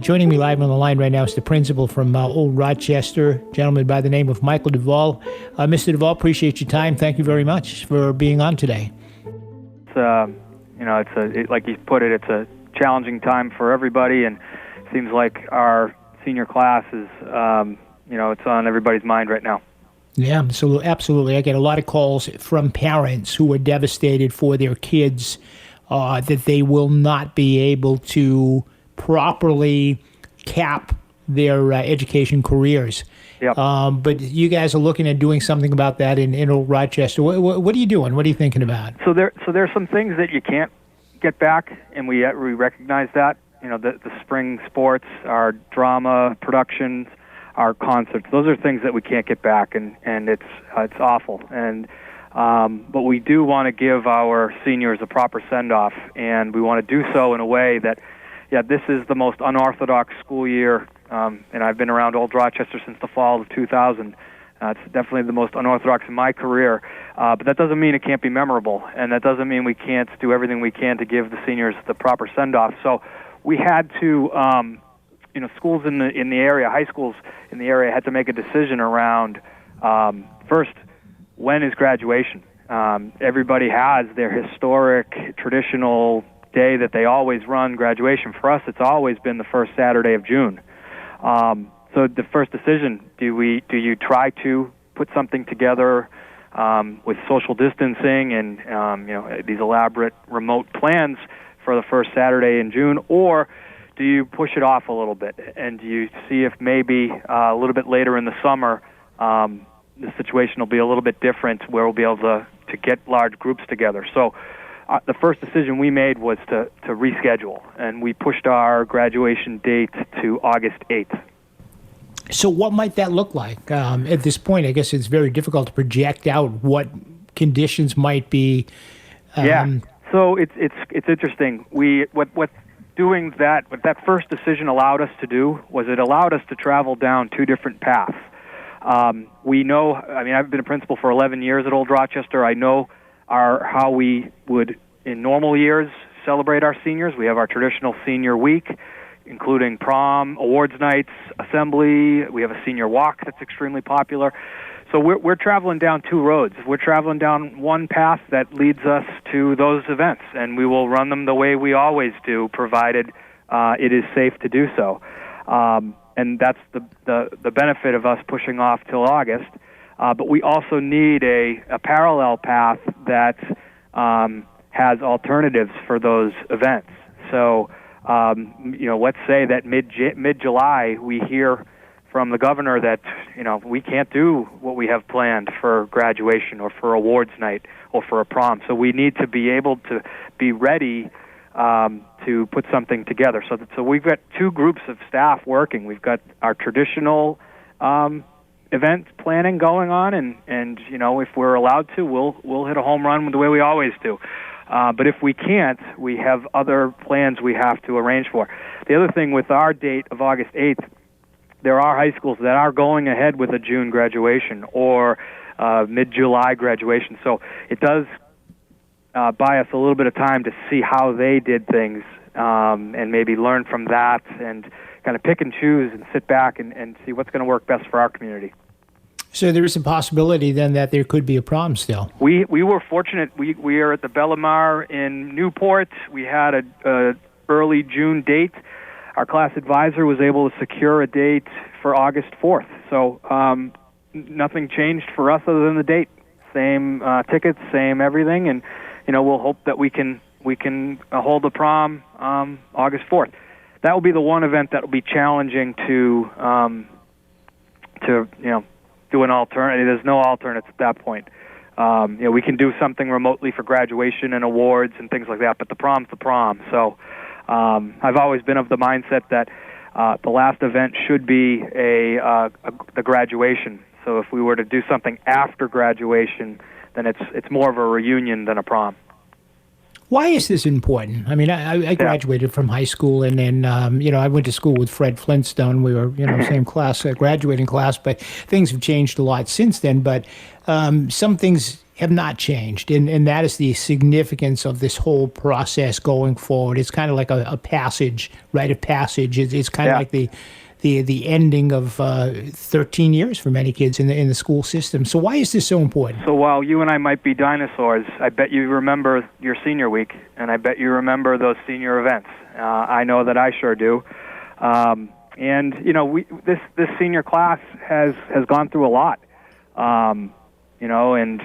Joining me live on the line right now is the principal from Old Rochester, a gentleman by the name of Michael Devoll. Mr. Devoll, appreciate your time. Thank you very much for being on today. It's like you put it, it's a challenging time for everybody, and it seems like our senior class is, it's on everybody's mind right now. Yeah, so absolutely. I get a lot of calls from parents who are devastated for their kids that they will not be able to properly cap their education careers. Yep. But you guys are looking at doing something about that in Old Rochester. What are you doing? What are you thinking about? So there's some things that you can't get back, and we recognize that. The spring sports, our drama productions, our concerts. Those are things that we can't get back, and it's awful. And but we do want to give our seniors a proper send-off, and we want to do so in a way that, this is the most unorthodox school year, and I've been around Old Rochester since the fall of 2000. It's definitely the most unorthodox in my career, but that doesn't mean it can't be memorable, and that doesn't mean we can't do everything we can to give the seniors the proper send-off. So we had to, schools in the area, high schools in the area, had to make a decision around first, when is graduation? Everybody has their historic, traditional day that they always run graduation. For us, it's always been the first Saturday of June. So the first decision, do you try to put something together with social distancing and these elaborate remote plans for the first Saturday in June, or do you push it off a little bit and do you see if maybe a little bit later in the summer the situation will be a little bit different where we'll be able to get large groups together? So the first decision we made was to reschedule, and we pushed our graduation date to August 8th. So what might that look like? At this point, I guess it's very difficult to project out what conditions might be. So it's interesting. What that first decision allowed us to do was it allowed us to travel down two different paths. We know, I've been a principal for 11 years at Old Rochester. I know how we would, in normal years, celebrate our seniors. We have our traditional senior week, including prom, awards nights, assembly. We have a senior walk that's extremely popular. So we're traveling down two roads. We're traveling down one path that leads us to those events, and we will run them the way we always do, provided it is safe to do so. And that's the benefit of us pushing off till August. But we also need a parallel path that has alternatives for those events. So, let's say that mid-July we hear from the governor that, we can't do what we have planned for graduation or for awards night or for a prom. So we need to be able to be ready to put something together. So we've got two groups of staff working. We've got our traditional event planning going on, and if we're allowed to, we'll hit a home run the way we always do. But if we can't, we have other plans we have to arrange for. The other thing with our date of August 8th, there are high schools that are going ahead with a June graduation or mid-July graduation. So it does buy us a little bit of time to see how they did things and maybe learn from that and kind of pick and choose and sit back and see what's going to work best for our community. So there is a possibility then that there could be a prom still. We were fortunate. We are at the Bellamar in Newport. We had a early June date. Our class advisor was able to secure a date for August 4th. So nothing changed for us other than the date. Same tickets, same everything, and we'll hope that we can hold the prom August 4th. That will be the one event that will be challenging to do an alternative. There's no alternates at that point. We can do something remotely for graduation and awards and things like that, but the prom's the prom. So I've always been of the mindset that the last event should be the graduation. So if we were to do something after graduation, then it's more of a reunion than a prom. Why is this important? I graduated from high school, and then, I went to school with Fred Flintstone. We were, same class, graduating class, but things have changed a lot since then. But some things have not changed, and that is the significance of this whole process going forward. It's kind of like a passage, rite of passage. It's kind of like the ending of 13 years for many kids in the school system. So why is this so important? So while you and I might be dinosaurs, I bet you remember your senior week, and I bet you remember those senior events. I know that I sure do. And you know, this senior class has gone through a lot. You know, and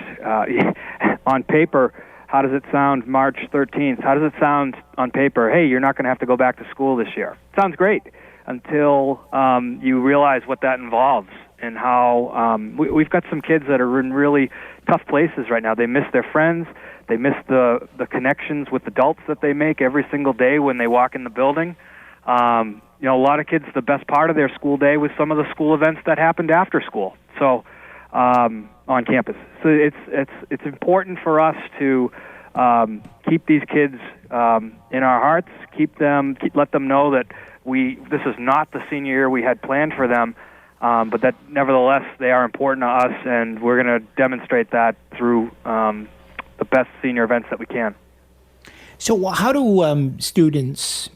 on paper, how does it sound March 13th? How does it sound on paper? Hey, you're not going to have to go back to school this year. Sounds great until you realize what that involves and how we've got some kids that are in really tough places right now. They miss their friends. They miss the connections with adults that they make every single day when they walk in the building. You know, a lot of kids, the best part of their school day was some of the school events that happened after school. So on campus. So it's important for us to keep these kids in our hearts, let them know that this is not the senior year we had planned for them, but that nevertheless they are important to us, and we're going to demonstrate that through the best senior events that we can. So how do students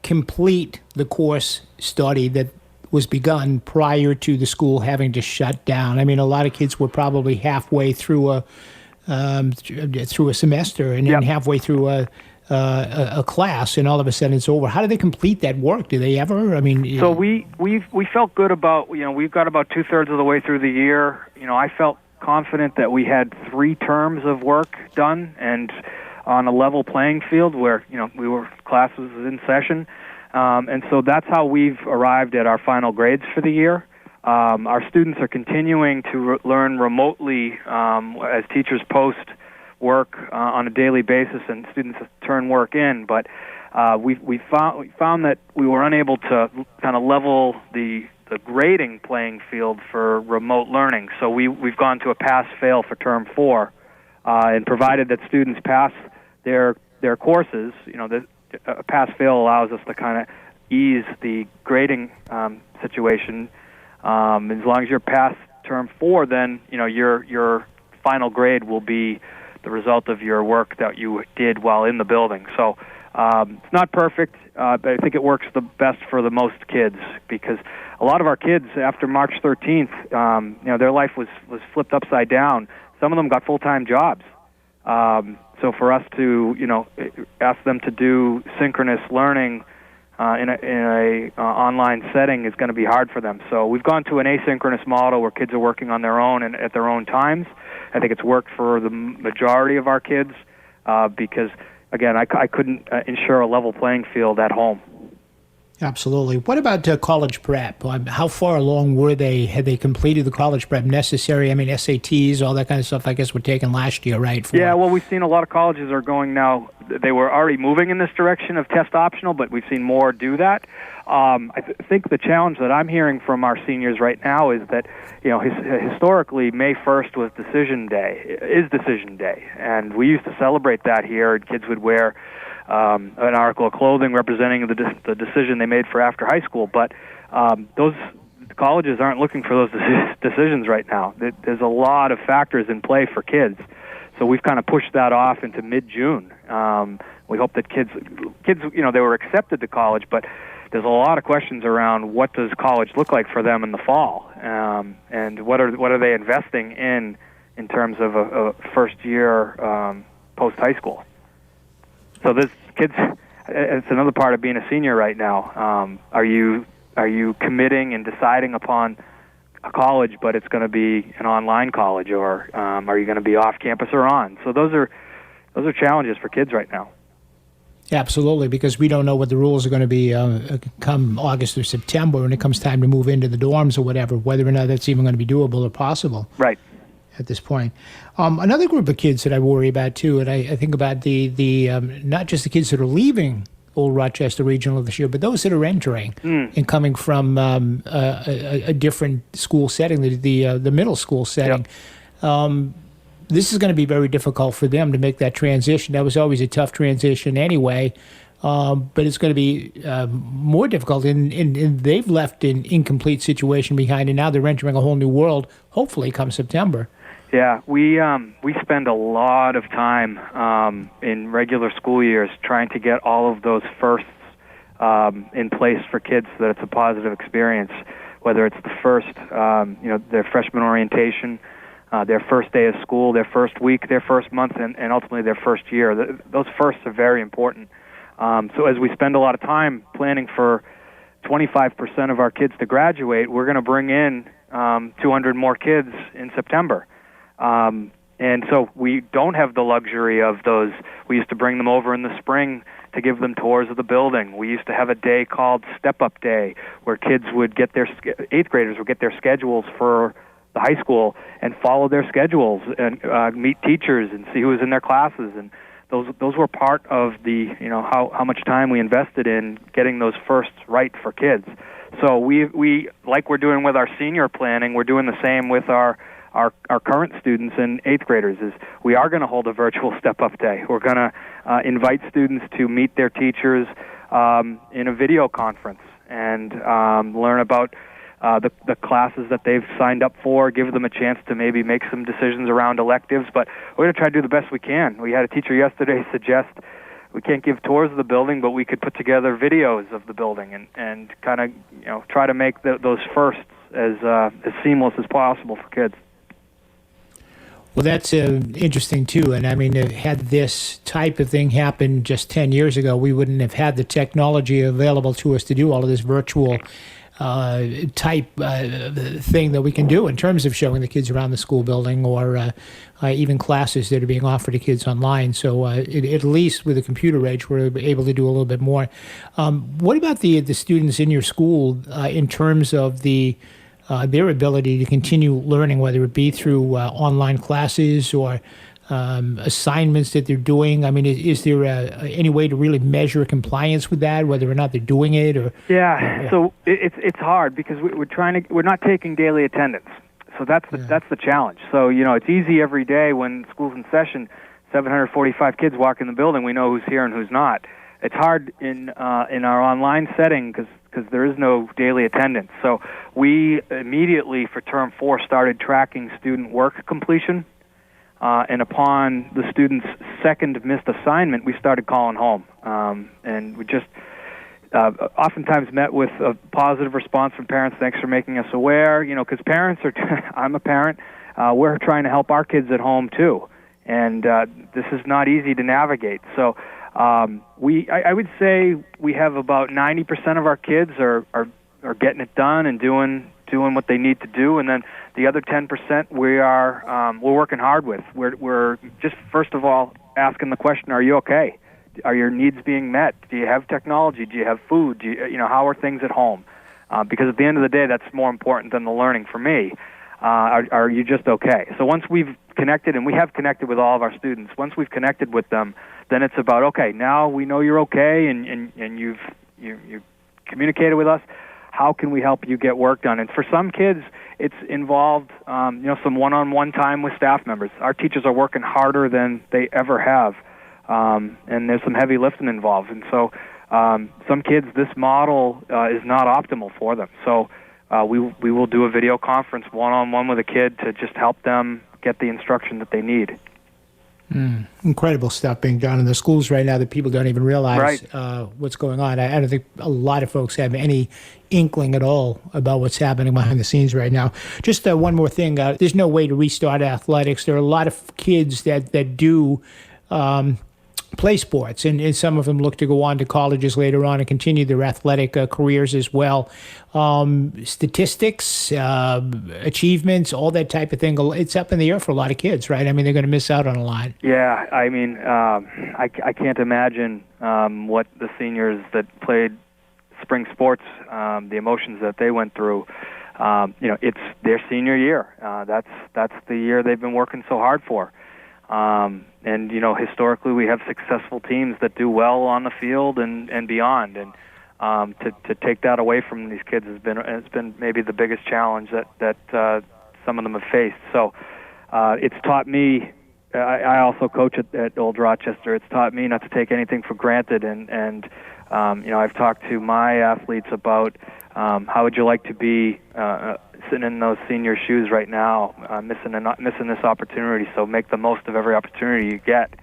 complete the course study that was begun prior to the school having to shut down? I mean, a lot of kids were probably halfway through a semester and then halfway through a class, and all of a sudden it's over. How do they complete that work? Do they ever? I mean, so we felt good about, you know, we've got about 2/3 of the way through the year. You know, I felt confident that we had 3 terms of work done and on a level playing field where, you know, class was in session. And so that's how we've arrived at our final grades for the year. Our students are continuing to learn remotely as teachers post work on a daily basis and students turn work in. But we found that we were unable to kind of level the grading playing field for remote learning. So we've gone to a pass-fail for term 4, and provided that students pass their courses, you know, a pass-fail allows us to kind of ease the grading situation. As long as you're past term 4, then, you know, your final grade will be the result of your work that you did while in the building. So it's not perfect, but I think it works the best for the most kids, because a lot of our kids after March 13th, you know, their life was flipped upside down. Some of them got full-time jobs. So for us to, you know, ask them to do synchronous learning in a online setting is going to be hard for them. So we've gone to an asynchronous model where kids are working on their own and at their own times. I think it's worked for the majority of our kids because, again, I couldn't ensure a level playing field at home. Absolutely. What about college prep? How far along were they? Had they completed the college prep necessary? I mean, SATs, all that kind of stuff, I guess, were taken last year, right? Yeah, well, we've seen a lot of colleges are going now. They were already moving in this direction of test optional, but we've seen more do that. I think the challenge that I'm hearing from our seniors right now is that, you know, historically, May 1st was decision day, and we used to celebrate that here, and kids would wear an article of clothing representing the decision they made for after high school. But those colleges aren't looking for those decisions right now. There's a lot of factors in play for kids. So we've kind of pushed that off into mid-June. We hope that kids, you know, they were accepted to college, but there's a lot of questions around what does college look like for them in the fall, and what are they investing in terms of a first year post high school. So this kids, it's another part of being a senior right now. Are you committing and deciding upon a college, but it's going to be an online college, or are you going to be off campus or on? So those are challenges for kids right now. Absolutely, because we don't know what the rules are going to be come August or September when it comes time to move into the dorms or whatever, whether or not that's even going to be doable or possible. Right. At this point. Another group of kids that I worry about, too, and I think about the not just the kids that are leaving Old Rochester Regional this year, but those that are entering and coming from a different school setting, the middle school setting. Yep. This is going to be very difficult for them to make that transition. That was always a tough transition anyway, but it's going to be more difficult. And they've left an incomplete situation behind, and now they're entering a whole new world, hopefully come September. Yeah, we spend a lot of time in regular school years trying to get all of those firsts in place for kids so that it's a positive experience, whether it's the first, their freshman orientation, their first day of school, their first week, their first month, and ultimately their first year. Those firsts are very important. So as we spend a lot of time planning for 25% of our kids to graduate, we're going to bring in 200 more kids in September. And so we don't have the luxury of those. We used to bring them over in the spring to give them tours of the building. We used to have a day called Step Up Day where kids would get their, 8th graders would get their schedules for the high school and follow their schedules and meet teachers and see who was in their classes. And those were part of the, how much time we invested in getting those firsts right for kids. So we like we're doing with our senior planning, we're doing the same with our current students and 8th graders. Is we are going to hold a virtual step-up day. We're going to invite students to meet their teachers in a video conference and learn about the classes that they've signed up for, give them a chance to maybe make some decisions around electives. But we're going to try to do the best we can. We had a teacher yesterday suggest we can't give tours of the building, but we could put together videos of the building and kind of try to make those firsts as seamless as possible for kids. Well, that's interesting, too. And, I mean, had this type of thing happened just 10 years ago, we wouldn't have had the technology available to us to do all of this virtual type thing that we can do in terms of showing the kids around the school building or even classes that are being offered to kids online. So at least with the computer age, we're able to do a little bit more. What about the students in your school in terms of their ability to continue learning, whether it be through online classes or assignments that they're doing? I mean, is there any way to really measure compliance with that, whether or not they're doing it? Or so it's hard because we're not taking daily attendance. So that's the challenge. So it's easy every day when school's in session, 745 kids walk in the building. We know who's here and who's not. It's hard in our online setting because there is no daily attendance. So we immediately, for Term 4, started tracking student work completion. And upon the student's second missed assignment, we started calling home. And we just oftentimes met with a positive response from parents. Thanks for making us aware. Because parents are, I'm a parent, we're trying to help our kids at home too. And this is not easy to navigate. So I would say we have about 90% of our kids are getting it done and doing what they need to do, and then the other 10% we're working hard with. We're just first of all asking the question: are you okay? Are your needs being met? Do you have technology? Do you have food? Do you how are things at home? Because at the end of the day, that's more important than the learning for me. Are you just okay? So once we've connected, and we have connected with all of our students, once we've connected with them, then it's about, okay, now we know you're okay and you've communicated with us. How can we help you get work done? And for some kids, it's involved some one-on-one time with staff members. Our teachers are working harder than they ever have, and there's some heavy lifting involved. And so some kids, this model is not optimal for them. So we will do a video conference one-on-one with a kid to just help them get the instruction that they need. Incredible stuff being done in the schools right now that people don't even realize what's going on. I don't think a lot of folks have any inkling at all about what's happening behind the scenes right now. Just one more thing. There's no way to restart athletics. There are a lot of kids that do play sports, and some of them look to go on to colleges later on and continue their athletic careers as well. Statistics, achievements, all that type of thing, it's up in the air for a lot of kids, right? I mean, they're going to miss out on a lot. Yeah, I mean, I can't imagine what the seniors that played spring sports, the emotions that they went through. It's their senior year. That's the year they've been working so hard for. And historically we have successful teams that do well on the field and beyond. And to take that away from these kids has been maybe the biggest challenge that some of them have faced. So it's taught me. I also coach at Old Rochester. It's taught me not to take anything for granted. And I've talked to my athletes about how would you like to be sitting in those senior shoes right now, missing this opportunity. So make the most of every opportunity you get.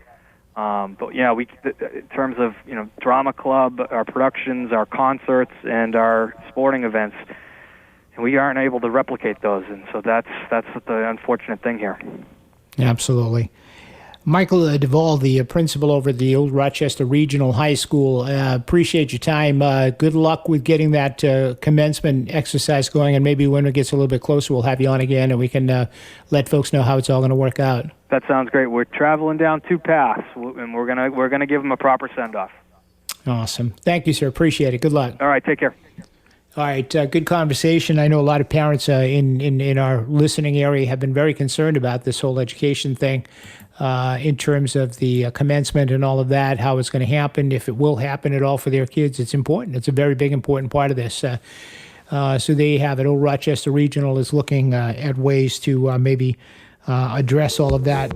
But yeah, in terms of drama club, our productions, our concerts, and our sporting events, we aren't able to replicate those, and so that's the unfortunate thing here. Absolutely. Michael Devoll, the principal over at the Old Rochester Regional High School, appreciate your time. Good luck with getting that commencement exercise going, and maybe when it gets a little bit closer, we'll have you on again, and we can let folks know how it's all going to work out. That sounds great. We're traveling down 2 paths, and we're gonna give them a proper send-off. Awesome. Thank you, sir. Appreciate it. Good luck. All right. Take care. All right, good conversation. I know a lot of parents in our listening area have been very concerned about this whole education thing in terms of the commencement and all of that, how it's going to happen, if it will happen at all for their kids. It's important. It's a very big, important part of this. So there you have it. Old Rochester Regional is looking at ways to maybe address all of that.